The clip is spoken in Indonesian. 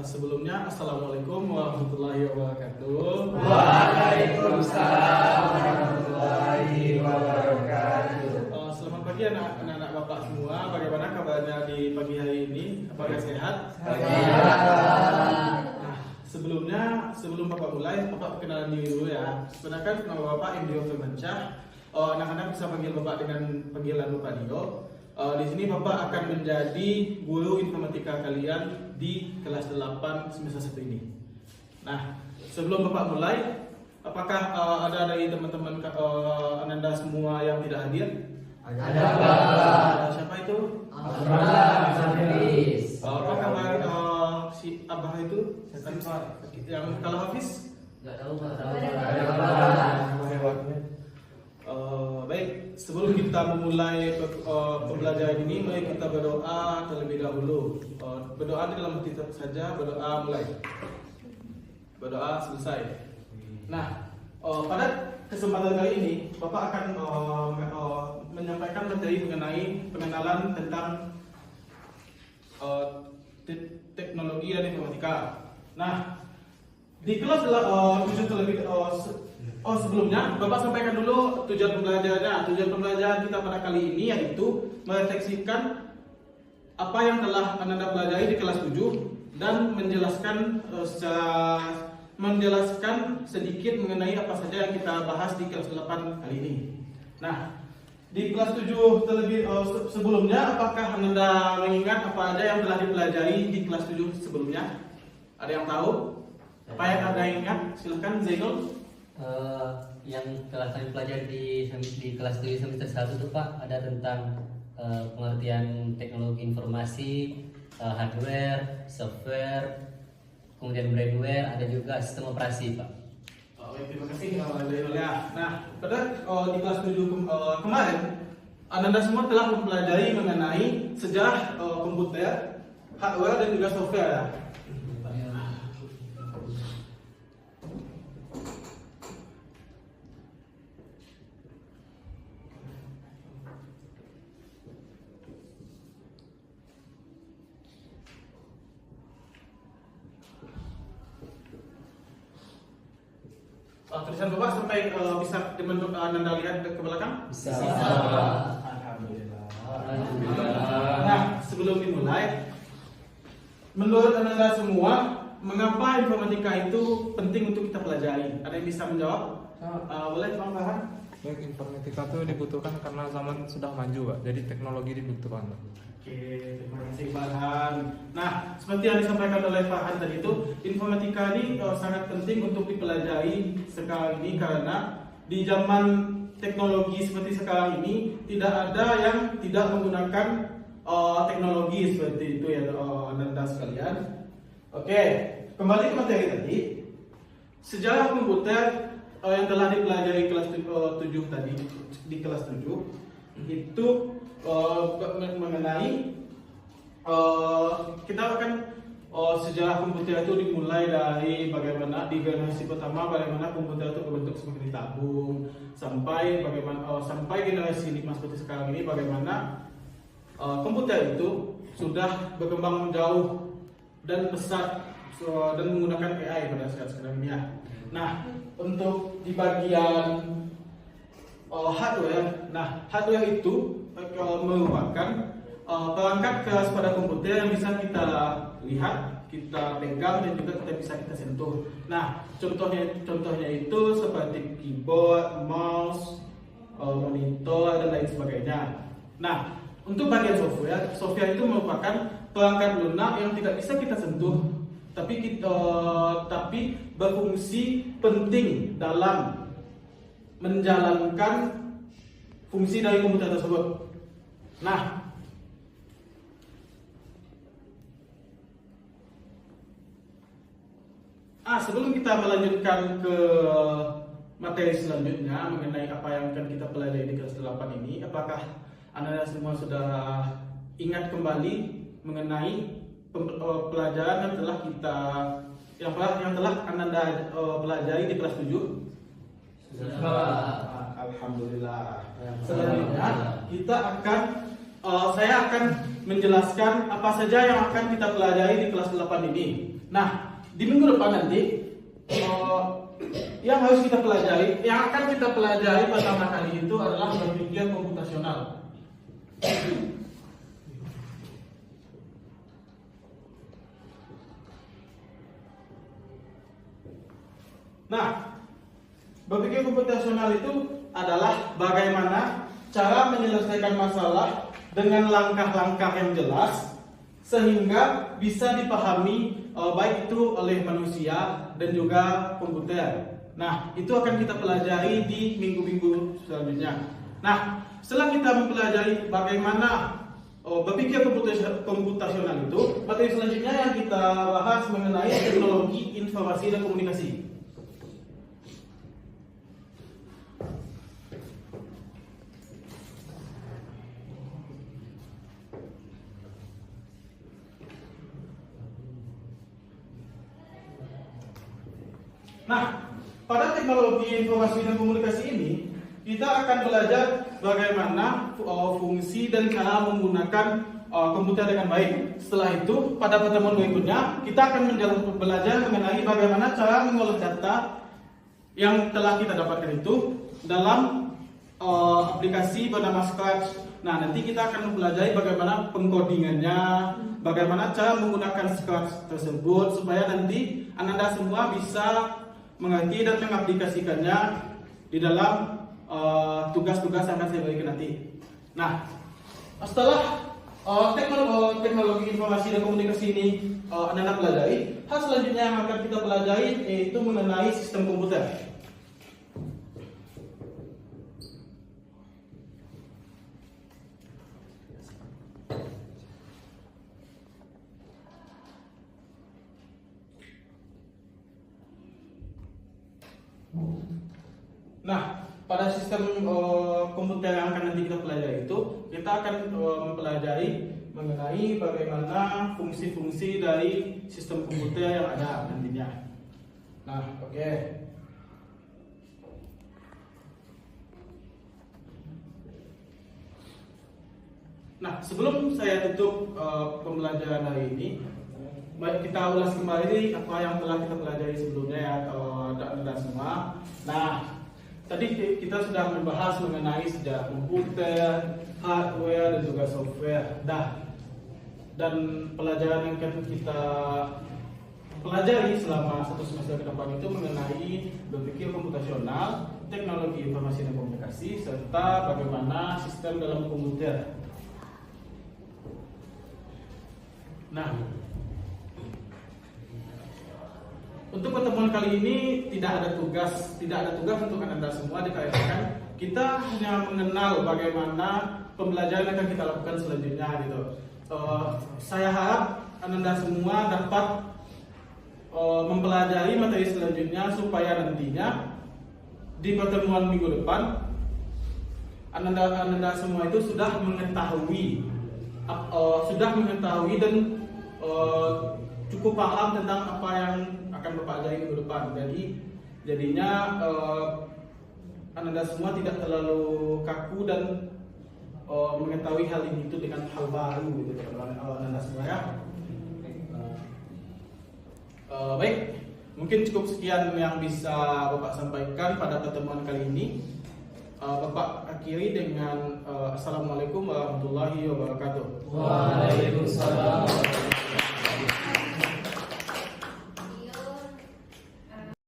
Sebelumnya, Assalamualaikum warahmatullahi wabarakatuh. Waalaikumsalam warahmatullahi wabarakatuh. Selamat pagi anak-anak Bapak semua. Bagaimana kabarnya di pagi hari ini? Apakah sehat? Sebelum Bapak mulai, Bapak perkenalan diri dulu ya. Sebenarnya nama Bapak Indrio Firmansyah. Anak-anak bisa panggil Bapak dengan panggilan Bapak Dio. Di sini Bapak akan menjadi guru informatika kalian di kelas 8 semester 1 ini. Nah, sebelum Bapak mulai, apakah ada dari teman-teman Ananda semua yang tidak hadir? Ada Pak. Siapa itu? Hafiz. Apa kabar si Abah itu? Yang kalau Hafiz? Enggak tahu Pak. Baik, sebelum kita memulai pembelajaran ini, mari kita berdoa terlebih dahulu. Berdoa di dalam hati saja, berdoa mulai. Berdoa selesai. Nah, pada kesempatan kali ini, Bapak akan menyampaikan materi mengenai pengenalan tentang teknologi dan informatika. Nah, di kelas 7 terlebih sebelumnya, Bapak sampaikan dulu tujuan pembelajarannya. Tujuan pembelajaran kita pada kali ini yaitu merefleksikan apa yang telah Anda pelajari di kelas 7 dan menjelaskan sedikit mengenai apa saja yang kita bahas di kelas 8 kali ini. Nah, di kelas 7 terlebih sebelumnya, apakah Anda mengingat apa aja yang telah dipelajari di kelas 7 sebelumnya? Ada yang tahu? Apa yang Anda ingat? Silakan Zainul. Yang telah kami pelajari di kelas 7 semester 1 itu Pak, ada tentang pengertian teknologi informasi, hardware, software, kemudian brainware, ada juga sistem operasi Pak. Baik, terima kasih Zainul ya. Nah, pada di kelas 7 kemarin, Anda semua telah mempelajari mengenai sejarah komputer, hardware dan juga software ya. Tulisan Bapak sampai bisa dibentuk Anda lihat ke belakang? Bisa. Alhamdulillah. Nah, sebelum dimulai, menurut Anda semua, mengapa informatika itu penting untuk kita pelajari? Ada yang bisa menjawab? Boleh Bang Farhan? Baik, informatika itu dibutuhkan karena zaman sudah maju, Pak. Jadi teknologi dibutuhkan, Pak. Oke, terima kasih Farhan. Nah, seperti yang disampaikan oleh Farhan tadi itu, informatika ini sangat penting untuk dipelajari sekarang ini karena di zaman teknologi seperti sekarang ini tidak ada yang tidak menggunakan teknologi seperti itu ya Anda sekalian. Oke, kembali ke materi tadi. Sejarah komputer yang telah dipelajari kelas 7 tadi di kelas 7 itu mengenai kita akan sejarah komputer itu dimulai dari bagaimana di generasi pertama bagaimana komputer itu berbentuk seperti tabung sampai generasi 5 seperti sekarang ini bagaimana komputer itu sudah berkembang jauh dan pesat dan menggunakan AI pada saat sekarang ini ya. Nah, untuk di bagian hardware, hardware itu merupakan perangkat keras pada komputer yang bisa kita lihat, kita pegang dan juga bisa kita sentuh. Nah, contohnya itu seperti keyboard, mouse, monitor dan lain sebagainya. Nah, untuk bagian software itu merupakan perangkat lunak yang tidak bisa kita sentuh, tapi berfungsi penting dalam menjalankan fungsi dari komputer tersebut. Nah, sebelum kita melanjutkan ke materi selanjutnya mengenai apa yang akan kita pelajari di kelas 8 ini, apakah Anda semua sudah ingat kembali mengenai pelajaran yang telah Anda pelajari di kelas 7? Alhamdulillah. Selanjutnya kita akan saya akan menjelaskan apa saja yang akan kita pelajari di kelas 8 ini. Nah, di minggu depan nanti yang harus kita pelajari, yang akan kita pelajari pertama kali itu adalah berpikir komputasional. Nah, berpikir komputasional itu adalah bagaimana cara menyelesaikan masalah dengan langkah-langkah yang jelas sehingga bisa dipahami baik itu oleh manusia dan juga komputer. Nah, itu akan kita pelajari di minggu-minggu selanjutnya. Nah, setelah kita mempelajari bagaimana berpikir komputasional itu, materi selanjutnya yang kita bahas mengenai teknologi informasi dan komunikasi. Nah, pada teknologi informasi dan komunikasi ini, kita akan belajar bagaimana fungsi dan cara menggunakan komputer dengan baik. Setelah itu, pada pertemuan berikutnya, kita akan belajar mengenai bagaimana cara mengolah data yang telah kita dapatkan itu dalam aplikasi bernama Scratch. Nah, nanti kita akan mempelajari bagaimana pengkodingannya, bagaimana cara menggunakan Scratch tersebut, supaya nanti Anda semua bisa mengerti dan mengaplikasikannya di dalam tugas-tugas yang akan saya berikan nanti. Nah, setelah teknologi informasi dan komunikasi ini Anda pelajari, hal selanjutnya yang akan kita pelajari yaitu mengenai sistem komputer. Nah, pada sistem komputer yang akan nanti kita pelajari itu, kita akan mempelajari mengenai bagaimana fungsi-fungsi dari sistem komputer yang ada nantinya. Nah, oke. Nah, sebelum saya tutup pembelajaran hari ini, baik kita ulas kembali apa yang telah kita pelajari sebelumnya ya, Anda semua. Nah, tadi kita sudah membahas mengenai sejarah komputer, hardware dan juga software. Dan pelajaran yang akan kita pelajari selama 1 semester ke depan itu mengenai berpikir komputasional, teknologi informasi dan komunikasi, serta bagaimana sistem dalam komputer. Nah, untuk pertemuan kali ini tidak ada tugas untuk Anda semua dikaitkan. Kita hanya mengenal bagaimana pembelajaran yang akan kita lakukan selanjutnya gitu. Saya harap Anda semua dapat mempelajari materi selanjutnya supaya nantinya di pertemuan minggu depan Anda semua itu sudah mengetahui dan cukup paham tentang apa yang akan Bapak ajari minggu depan. Jadinya Anda semua tidak terlalu kaku dan mengetahui hal ini itu dengan hal baru gitu Anda semua ya. Baik, mungkin cukup sekian yang bisa Bapak sampaikan pada pertemuan kali ini. Bapak akhiri dengan Assalamualaikum warahmatullahi wabarakatuh. Waalaikumsalam warahmatullahi wabarakatuh.